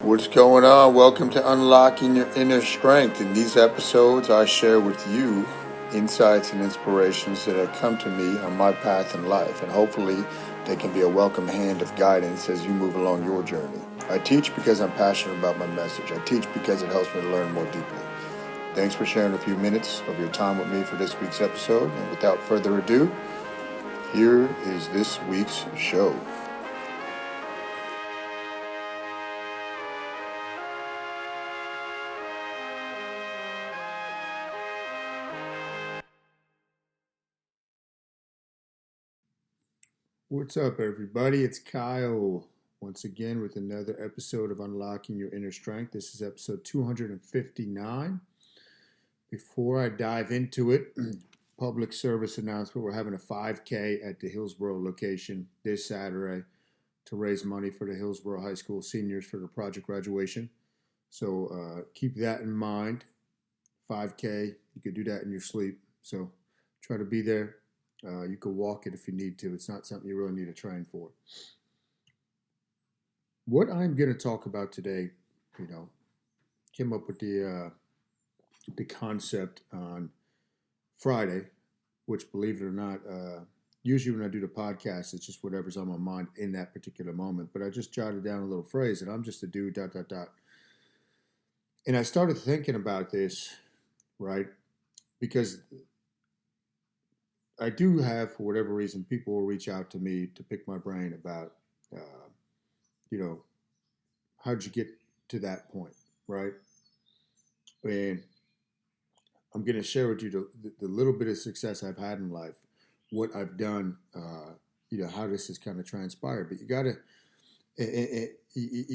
What's going on? Welcome to Unlocking Your Inner Strength. In these episodes, I share with you insights and inspirations that have come to me on my path in life, and hopefully they can be a welcome hand of guidance as you move along your journey. I teach because I'm passionate about my message. I teach because it helps me to learn more deeply. Thanks for sharing a few minutes of your time with me for this week's episode, and without further ado, here is this week's show. What's up, everybody? It's Kyle once again with another episode of Unlocking Your Inner Strength. This is episode 259. Before I dive into it, public service announcement: we're having a 5K at the Hillsborough location this Saturday to raise money for the Hillsborough High School seniors for their project graduation. So keep that in mind. 5K, you could do that in your sleep. So try to be there. You could walk it if you need to. It's not something you really need to train for. What I'm going to talk about today, came up with the concept on Friday, which, believe it or not, usually when I do the podcast, it's just whatever's on my mind in that particular moment. But I just jotted down a little phrase, and I'm just a dude, ... And I started thinking about this, right? Because I do have, for whatever reason, people will reach out to me to pick my brain about, how'd you get to that point, right? And I'm going to share with you the little bit of success I've had in life, what I've done, how this has kind of transpired. But you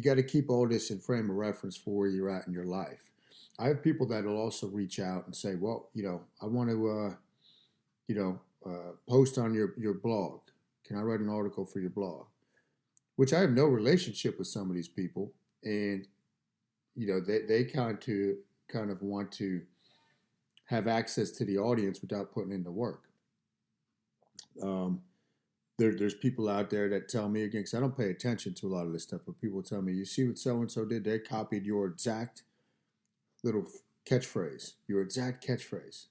got to keep all this in frame of reference for where you're at in your life. I have people that will also reach out and say, well, I want to, post on your blog. Can I write an article for your blog? Which I have no relationship with some of these people, and they kind of want to have access to the audience without putting in the work. There's people out there that tell me, again, because I don't pay attention to a lot of this stuff, but people tell me, you see what so and so did? They copied your exact little catchphrase, your exact catchphrase.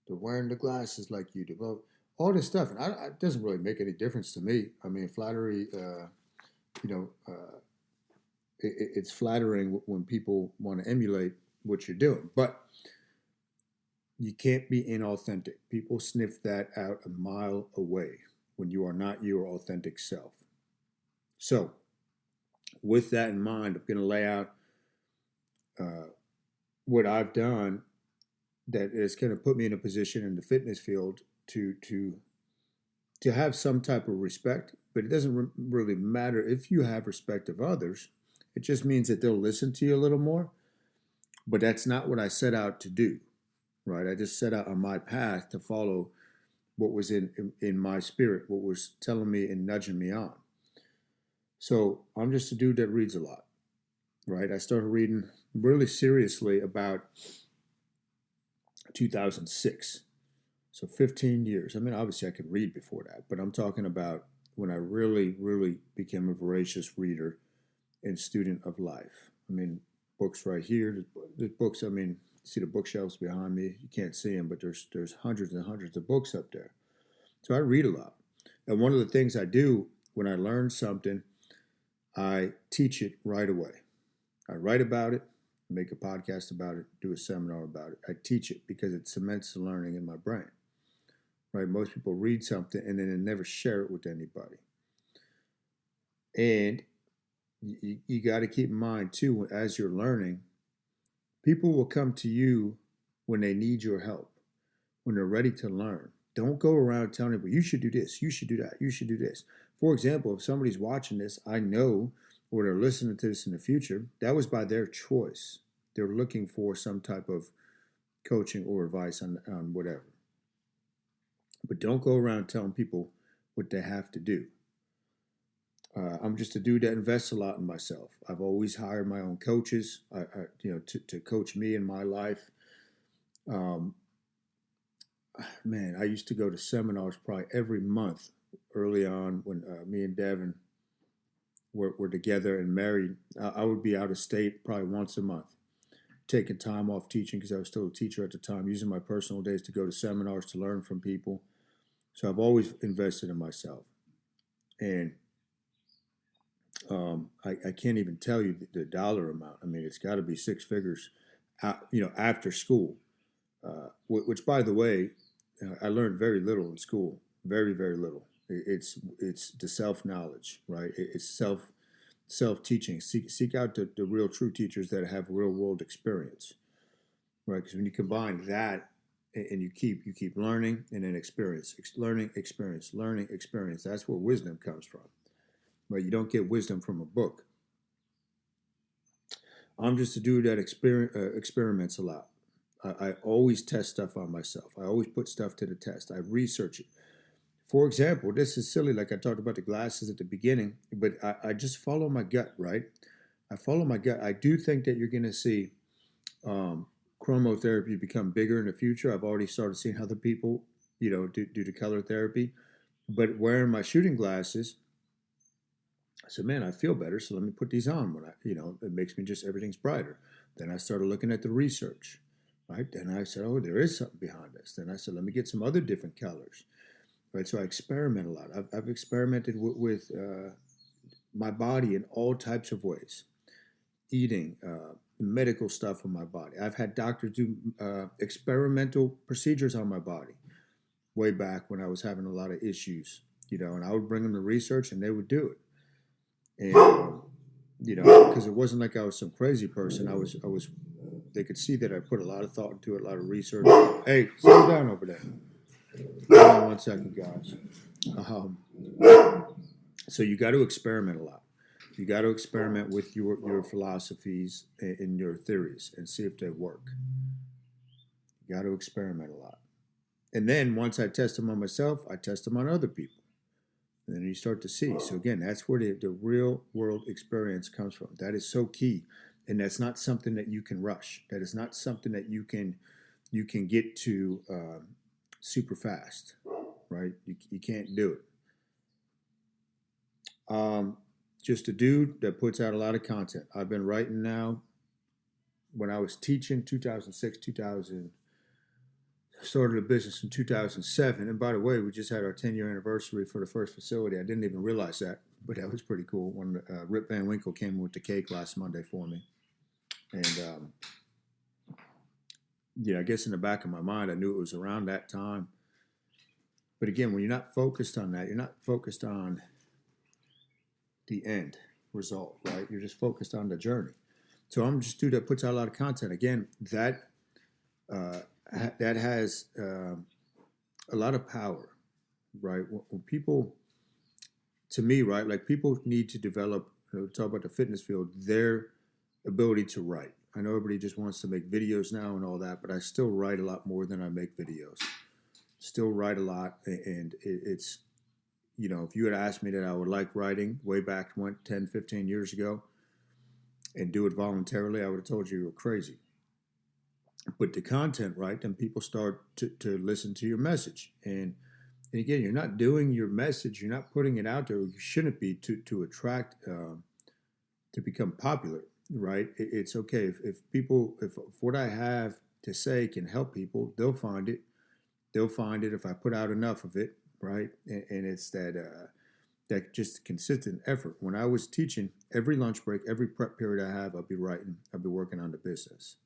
They're wearing the glasses like you do. Well, all this stuff, and it doesn't really make any difference to me. I mean, flattery, it's flattering when people want to emulate what you're doing, but you can't be inauthentic. People sniff that out a mile away when you are not your authentic self. So, with that in mind, I'm going to lay out what I've done that is going to put me in a position in the fitness field to have some type of respect. But it doesn't really matter if you have respect of others. It just means that they'll listen to you a little more. But that's not what I set out to do, right? I just set out on my path to follow what was in my spirit, what was telling me and nudging me on. So I'm just a dude that reads a lot, right? I started reading really seriously about 2006. So 15 years. I mean, obviously I could read before that, but I'm talking about when I really, really became a voracious reader and student of life. I mean, books right here. There's books, you see the bookshelves behind me. You can't see them, but there's hundreds and hundreds of books up there. So I read a lot. And one of the things I do when I learn something, I teach it right away. I write about it, make a podcast about it, do a seminar about it. I teach it because it cements the learning in my brain. Right? Most people read something and then they never share it with anybody. And you got to keep in mind too, as you're learning, people will come to you when they need your help, when they're ready to learn. Don't go around telling people, you should do this, you should do that, you should do this. For example, if somebody's watching this, I know, or they're listening to this in the future, that was by their choice. They're looking for some type of coaching or advice on whatever. But don't go around telling people what they have to do. I'm just a dude that invests a lot in myself. I've always hired my own coaches, to coach me in my life. Man, I used to go to seminars probably every month early on when me and Devin were together and married, I would be out of state probably once a month, taking time off teaching because I was still a teacher at the time, using my personal days to go to seminars to learn from people. So I've always invested in myself. And I can't even tell you the dollar amount. I mean, it's got to be six figures, after school. Which, by the way, I learned very little in school. Very, very little. It's the self knowledge, right? It's self teaching. Seek out the real true teachers that have real world experience, right? Because when you combine that and you keep learning and then experience, learning, experience. That's where wisdom comes from. Right? You don't get wisdom from a book. I'm just a dude that experiments a lot. I always test stuff on myself. I always put stuff to the test. I research it. For example, this is silly, like I talked about the glasses at the beginning, but I just follow my gut, right? I follow my gut. I do think that you're going to see chromotherapy become bigger in the future. I've already started seeing other people, do the color therapy. But wearing my shooting glasses, I said, man, I feel better, so let me put these on when it makes me everything's brighter. Then I started looking at the research, right? Then I said, oh, there is something behind this. Then I said, let me get some other different colors, right? So I experiment a lot. I've experimented with my body in all types of ways, eating, medical stuff on my body. I've had doctors do experimental procedures on my body way back when I was having a lot of issues, and I would bring them the research and they would do it. And, because it wasn't like I was some crazy person. They could see that I put a lot of thought into it, a lot of research. Hey, slow down over there. Hold on 1 second, guys. So you got to experiment a lot. You got to experiment with your philosophies and your theories and see if they work. You got to experiment a lot. And then once I test them on myself, I test them on other people. And then you start to see. So again, that's where the real world experience comes from. That is so key. And that's not something that you can rush. That is not something that you can get to super fast, right? You can't do it. Just a dude that puts out a lot of content. I've been writing now. When I was teaching, 2006, started a business in 2007. And by the way, we just had our 10-year anniversary for the first facility. I didn't even realize that, but that was pretty cool. When Rip Van Winkle came with the cake last Monday for me. And, I guess in the back of my mind, I knew it was around that time. But again, when you're not focused on that, you're not focused on the end result, right? You're just focused on the journey. So I'm just a dude that puts out a lot of content. Again, that has a lot of power, right? When people, to me, right, like people need to develop, talk about the fitness field, their ability to write. I know everybody just wants to make videos now and all that, but I still write a lot more than I make videos. Still write a lot, and it's, if you had asked me that I would like writing way back 10, 15 years ago and do it voluntarily, I would have told you were crazy. But the content, right, then people start to listen to your message. And again, you're not doing your message, you're not putting it out there, you shouldn't be to attract, to become popular, right? It's okay. If what I have to say can help people, they'll find it. They'll find it if I put out enough of it, right? And it's that just consistent effort. When I was teaching, every lunch break, every prep period I have, I'll be writing, I'll be working on the business.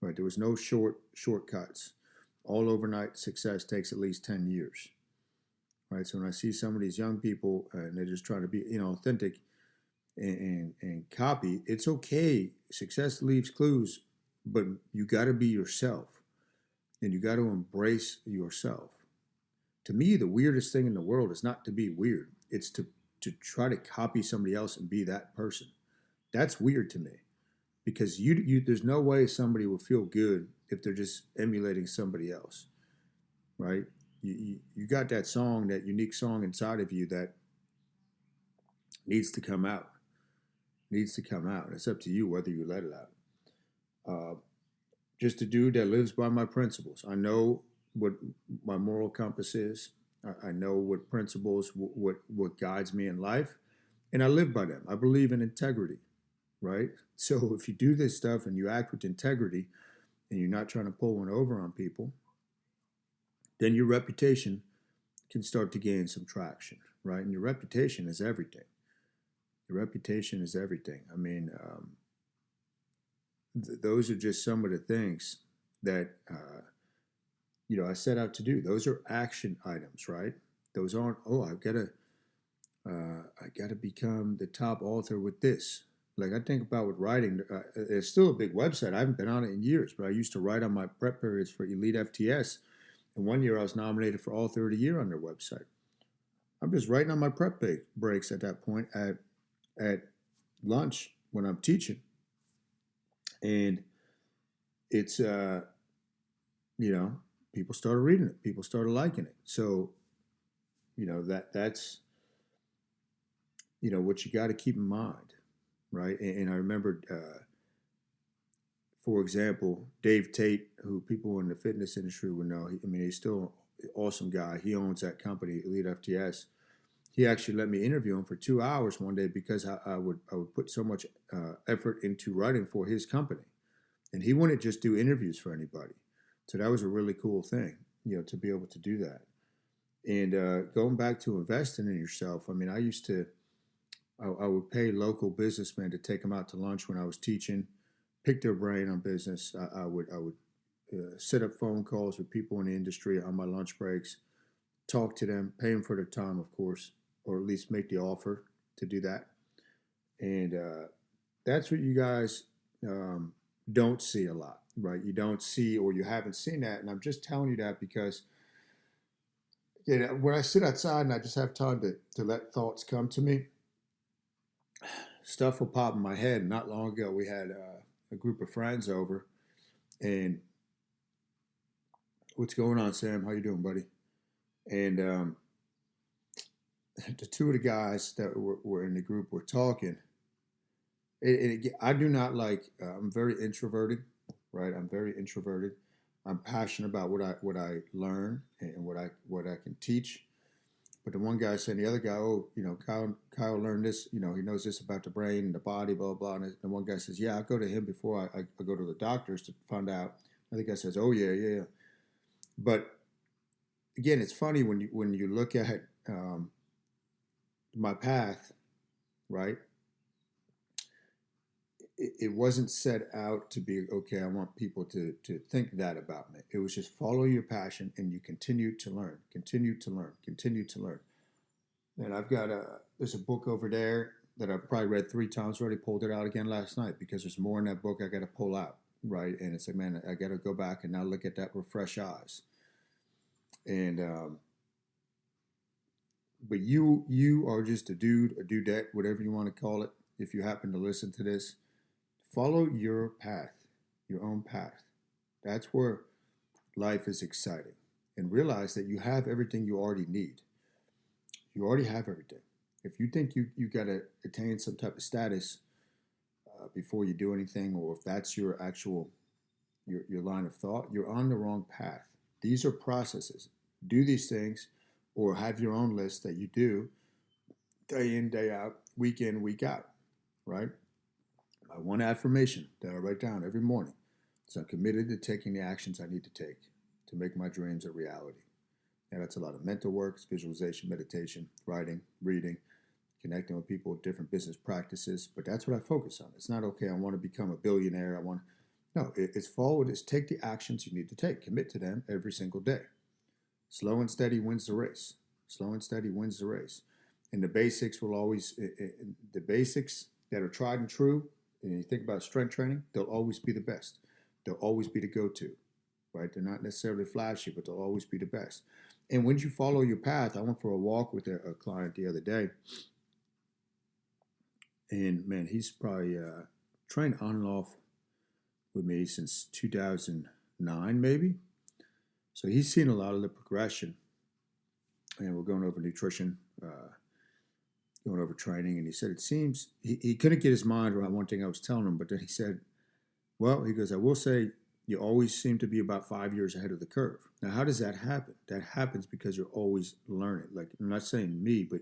Right? There was no shortcuts. All overnight success takes at least 10 years. Right? So when I see some of these young people and they're just trying to be, authentic and copy, it's okay. Success leaves clues, but you got to be yourself. And you got to embrace yourself. To me, the weirdest thing in the world is not to be weird. It's to try to copy somebody else and be that person. That's weird to me. Because there's no way somebody will feel good if they're just emulating somebody else, right? You got that song, that unique song inside of you that needs to come out. Needs to come out. It's up to you whether you let it out. Just a dude that lives by my principles. I know what my moral compass is. I know what principles, what guides me in life. And I live by them. I believe in integrity, right? So if you do this stuff and you act with integrity and you're not trying to pull one over on people, then your reputation can start to gain some traction, right? And your reputation is everything. Your reputation is everything. I mean, those are just some of the things that I set out to do. Those are action items, right? Those aren't. Oh, I gotta become the top author with this. Like I think about with writing, it's still a big website. I haven't been on it in years, but I used to write on my prep periods for Elite FTS. And one year I was nominated for Author of the Year on their website. I'm just writing on my prep breaks at that point at lunch when I'm teaching. And it's, people started reading it. People started liking it. So, that's, what you got to keep in mind, right? And I remember, for example, Dave Tate, who people in the fitness industry would know. He's still an awesome guy. He owns that company, Elite FTS. He actually let me interview him for 2 hours one day because I would put so much effort into writing for his company, and he wouldn't just do interviews for anybody. So that was a really cool thing, to be able to do that. And going back to investing in yourself, I would pay local businessmen to take them out to lunch when I was teaching, pick their brain on business. I would set up phone calls with people in the industry on my lunch breaks, talk to them, pay them for their time, of course, or at least make the offer to do that. And that's what you guys don't see a lot, right? You don't see, or you haven't seen that. And I'm just telling you that because when I sit outside and I just have time to let thoughts come to me, stuff will pop in my head. Not long ago, we had a group of friends over, and what's going on, Sam? How you doing, buddy? And the two of the guys that were in the group were talking. I do not like. I'm very introverted, right? I'm very introverted. I'm passionate about what I learn and what I can teach. But the one guy said, the other guy, Kyle learned this, he knows this about the brain and the body, blah, blah. And the one guy says, yeah, I'll go to him before I go to the doctors to find out. The other guy says, oh, yeah. But again, it's funny when you look at my path, right? It wasn't set out to be, okay, I want people to think that about me. It was just follow your passion and you continue to learn. And I've got there's a book over there that I've probably read 3 times already, pulled it out again last night because there's more in that book I got to pull out, right? And it's like, man, I got to go back and now look at that with fresh eyes. And, but you are just a dude, a dudette, whatever you want to call it. If you happen to listen to this, follow your path, your own path. That's where life is exciting. And realize that you have everything you already need. You already have everything. If you think you got to attain some type of status before you do anything, or if that's your actual, your line of thought, you're on the wrong path. These are processes. Do these things, or have your own list that you do day in, day out, week in, week out, right? My one affirmation that I write down every morning is I'm committed to taking the actions I need to take to make my dreams a reality. And that's a lot of mental work, visualization, meditation, writing, reading, connecting with people with different business practices. But that's what I focus on. It's not, okay, I want to become a billionaire. It's forward. It's take the actions you need to take. Commit to them every single day. Slow and steady wins the race. Slow and steady wins the race. And the basics will always, the basics that are tried and true, and you think about strength training, they'll always be the best. They'll always be the go-to, right? They're not necessarily flashy, but they'll always be the best. And when you follow your path, I went for a walk with a client the other day, and man, he's probably trained on and off with me since 2009, maybe. So he's seen a lot of the progression, and we're going over nutrition, going over training, and he said it seems he couldn't get his mind around one thing I was telling him, but then he said, well, he goes, I will say you always seem to be about 5 years ahead of the curve. Now, how does that happen? That happens because you're always learning. Like, I'm not saying me, but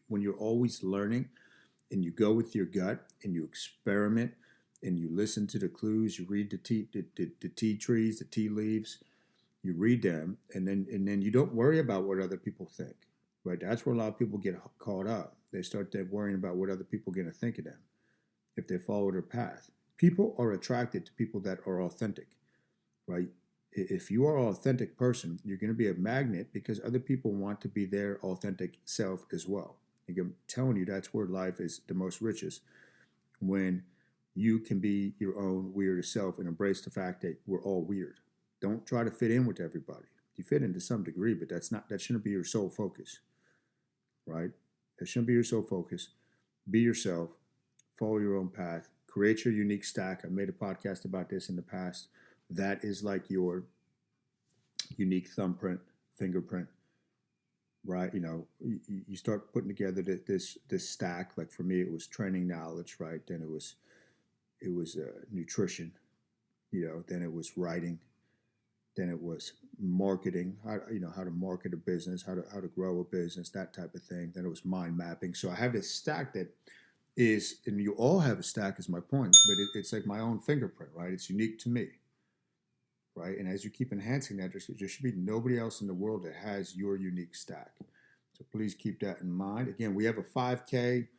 when you're always learning and you go with your gut and you experiment and you listen to the clues, you read the tea trees, the tea leaves, you read them, and then you don't worry about what other people think. Right? That's where a lot of people get caught up. They start worrying about what other people are going to think of them if they follow their path. People are attracted to people that are authentic, right? If you are an authentic person, you're going to be a magnet because other people want to be their authentic self as well. I'm telling you, that's where life is the most richest, when you can be your own weird self and embrace the fact that we're all weird. Don't try to fit in with everybody. You fit in to some degree, but that shouldn't be your sole focus, right? That shouldn't be your sole focus. Be yourself, follow your own path, create your unique stack. I made a podcast about this in the past. That is like your unique thumbprint, fingerprint, right? You start putting together this stack. Like for me, it was training knowledge, right? Then it was nutrition, then it was writing, then it was marketing, how to market a business, how to grow a business, that type of thing. Then it was mind mapping. So I have this stack that is, and you all have a stack, is my point, but it's like my own fingerprint, right? It's unique to me. Right? And as you keep enhancing that, there should be nobody else in the world that has your unique stack. So please keep that in mind. Again, we have a 5K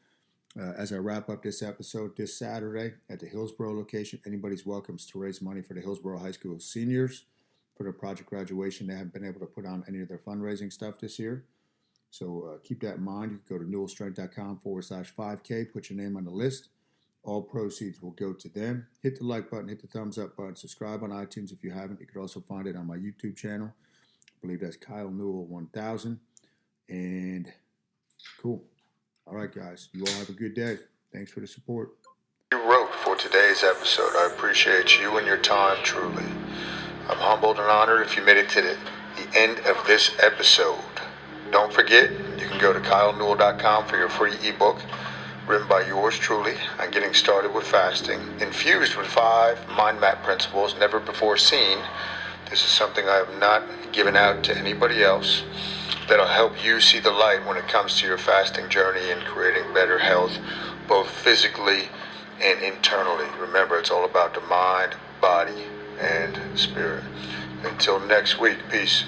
as I wrap up this episode this Saturday at the Hillsborough location. Anybody's welcome to raise money for the Hillsborough High School seniors for their project graduation. They haven't been able to put on any of their fundraising stuff this year. So keep that in mind. You can go to newellstrength.com/5K, put your name on the list. All proceeds will go to them. Hit the like button, hit the thumbs up button, subscribe on iTunes if you haven't. You could also find it on my YouTube channel. I believe that's Kyle Newell 1000. And cool. All right, guys. You all have a good day. Thanks for the support. You wrote for today's episode. I appreciate you and your time, truly. I'm humbled and honored if you made it to the end of this episode. Don't forget, you can go to kylenewell.com for your free ebook, written by yours truly, on getting started with fasting, infused with 5 mind map principles never before seen. This is something I have not given out to anybody else, that'll help you see the light when it comes to your fasting journey and creating better health, both physically and internally. Remember, it's all about the mind, body, and spirit. Until next week, peace.